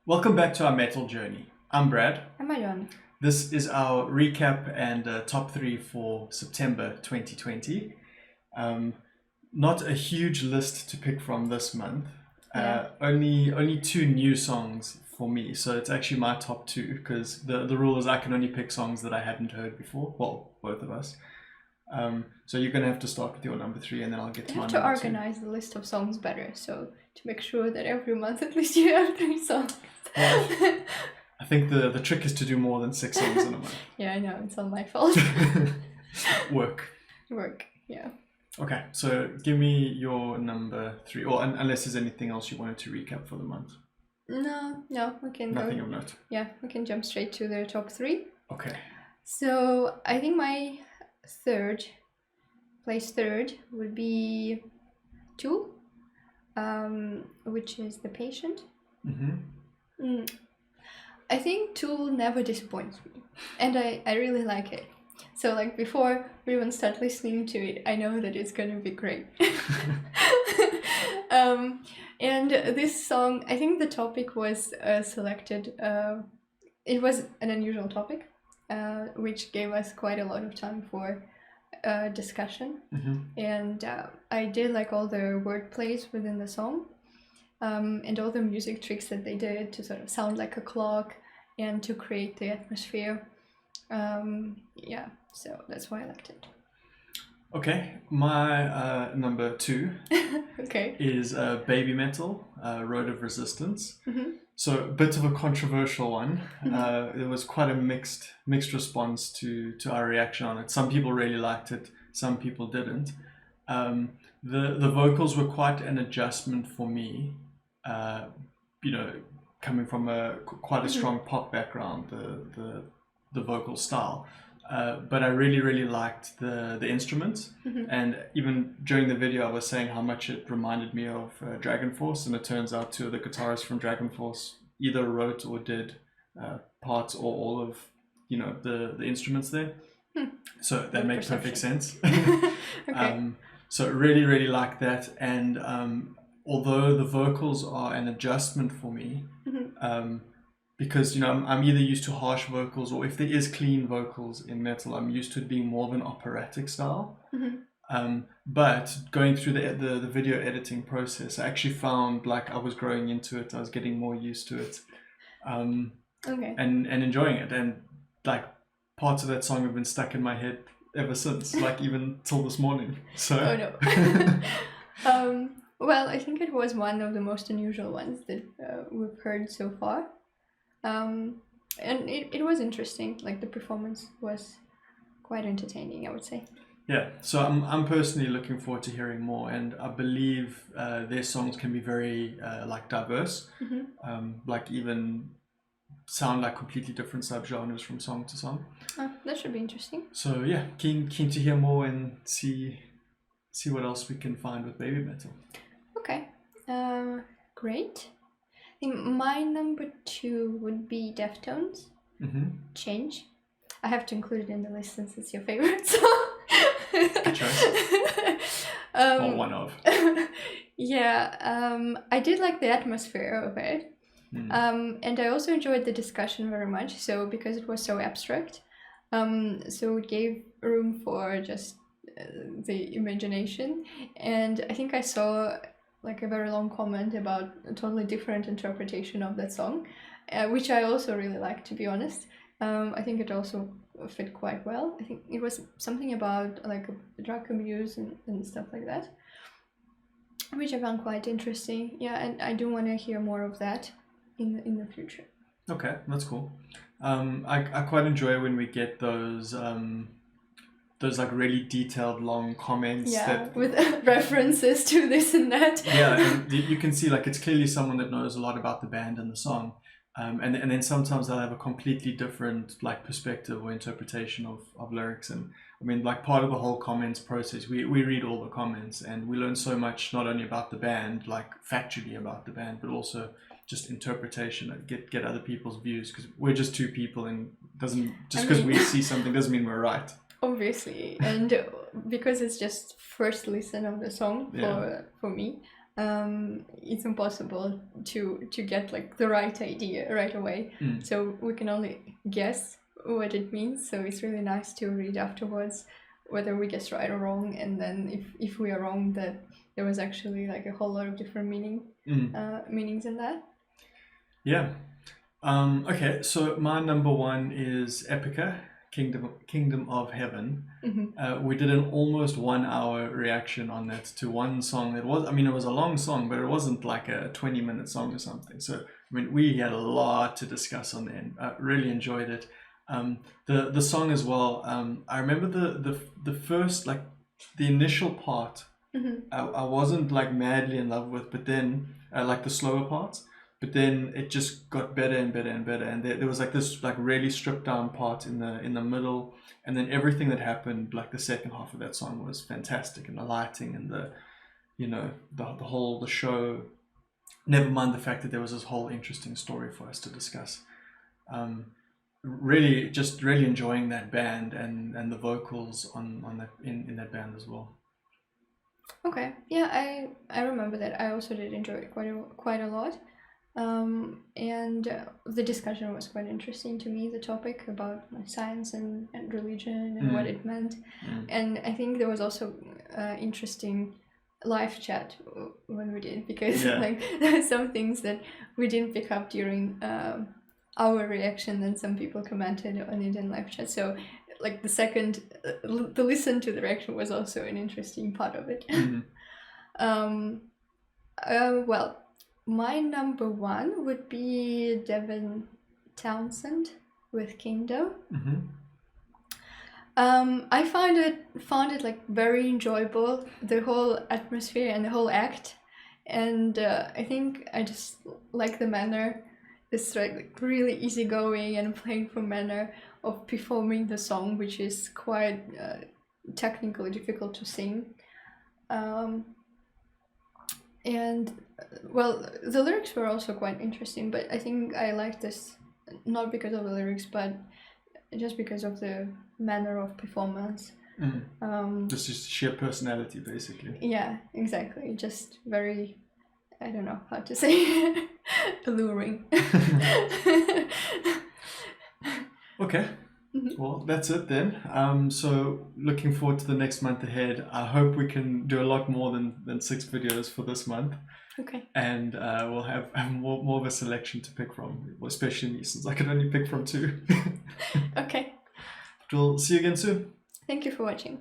Welcome back to our metal journey. I'm Brad. I'm Alena. This is our recap and top three for September 2020. Not a huge list to pick from this month. Only two new songs for me, so it's actually my top two because the rule is I can only pick songs that I hadn't heard before. Well, both of us. So you're gonna have to start with your number three, and then I'll get to my number two. You have to organize the list of songs better, so to make sure that every month at least you have 3 songs. Well, I think the trick is to do more than 6 songs in a month. Yeah, I know, it's all my fault. Work, yeah. Okay, so give me your number three, or unless there's anything else you wanted to recap for the month. No, we can Nothing of note. Yeah, we can jump straight to the top 3. Okay. So I think my third would be Tool, which is The Patient. I think Tool never disappoints me, and I really like it. So like before we even start listening to it, I know that it's gonna be great. And this song, I think the topic was selected. It was an unusual topic, which gave us quite a lot of time for discussion. And I did like all the word plays within the song. And all the music tricks that they did to sort of sound like a clock and to create the atmosphere. So that's why I liked it. Okay, my number 2 okay. is Baby Metal, Road of Resistance. So a bit of a controversial one. There was quite a mixed response to our reaction on it. Some people really liked it, some people didn't. The vocals were quite an adjustment for me. Coming from quite a strong pop background, the vocal style. But I really liked the instruments, and even during the video I was saying how much it reminded me of Dragon Force, and it turns out 2 of the guitarists from Dragon Force either wrote or did parts or all of the instruments there. So that makes perfect sense. Okay. So really like that, and although the vocals are an adjustment for me, because I'm either used to harsh vocals, or if there is clean vocals in metal, I'm used to it being more of an operatic style. But going through the video editing process, I actually found like I was growing into it. I was getting more used to it, Okay. and enjoying it. And like parts of that song have been stuck in my head ever since, like even till this morning. So. Oh no. Well, I think it was one of the most unusual ones that we've heard so far. And it was interesting. Like the performance was quite entertaining, I would say. Yeah, so I'm personally looking forward to hearing more, and I believe their songs can be very diverse, like even sound like completely different subgenres from song to song. That should be interesting. So yeah, keen to hear more and see what else we can find with Baby Metal. Okay, great. I think my number 2 would be Deftones. Change. I have to include it in the list since it's your favorite song. Good choice. Or one of. Yeah, I did like the atmosphere of it. And I also enjoyed the discussion very much, so because it was so abstract. So it gave room for just the imagination. And I think I saw like a very long comment about a totally different interpretation of that song, which I also really liked, to be honest. I think it also fit quite well. I think it was something about like drug abuse and stuff like that, which I found quite interesting. Yeah, and I do want to hear more of that in the future. Okay, that's cool. I quite enjoy when we get those like really detailed long comments. Yeah, with references to this and that. Yeah, and you can see like it's clearly someone that knows a lot about the band and the song. And then sometimes they'll have a completely different like perspective or interpretation of lyrics. And I mean, like part of the whole comments process, we read all the comments and we learn so much, not only about the band, like factually about the band, but also just interpretation and get other people's views, because we're just 2 people, and because we see something doesn't mean we're right. Obviously, and because it's just first listen of the song for me, it's impossible to get like the right idea right away. So we can only guess what it means. So it's really nice to read afterwards whether we guessed right or wrong, and then if we are wrong, that there was actually like a whole lot of different meanings in that. Yeah. Okay, so my number one is Epica, Kingdom of Heaven. We did an almost 1 hour reaction on that to one song. It was a long song, but it wasn't like a 20-minute song or something. So we had a lot to discuss on the end. Really enjoyed it. The song as well. I remember the first, like the initial part. I wasn't like madly in love with, but then like the slower parts. But then it just got better and better and better, and there was like this like really stripped down part in the middle, and then everything that happened like the second half of that song was fantastic, and the lighting and the show. Never mind the fact that there was this whole interesting story for us to discuss. Really enjoying that band and the vocals on that in that band as well. Okay, yeah, I remember that. I also did enjoy it quite a lot. And the discussion was quite interesting to me, the topic about science and religion and what it meant. And I think there was also interesting live chat when we did, because like there were some things that we didn't pick up during our reaction, and some people commented on it in live chat. So like the listen to the reaction was also an interesting part of it. Well, my number one would be Devin Townsend with Kingdom. I found it like very enjoyable, the whole atmosphere and the whole act, and I think I just like the manner, this like really easygoing and playful manner of performing the song, which is quite technically difficult to sing. And well, the lyrics were also quite interesting, but I think I liked this not because of the lyrics, but just because of the manner of performance. Just sheer personality, basically. Yeah, exactly. Just very, I don't know how to say, alluring. Okay. Well, that's it then. So looking forward to the next month ahead. I hope we can do a lot more than 6 videos for this month. Okay. And we'll have more of a selection to pick from, especially me, since I can only pick from 2. Okay. We'll see you again soon. Thank you for watching.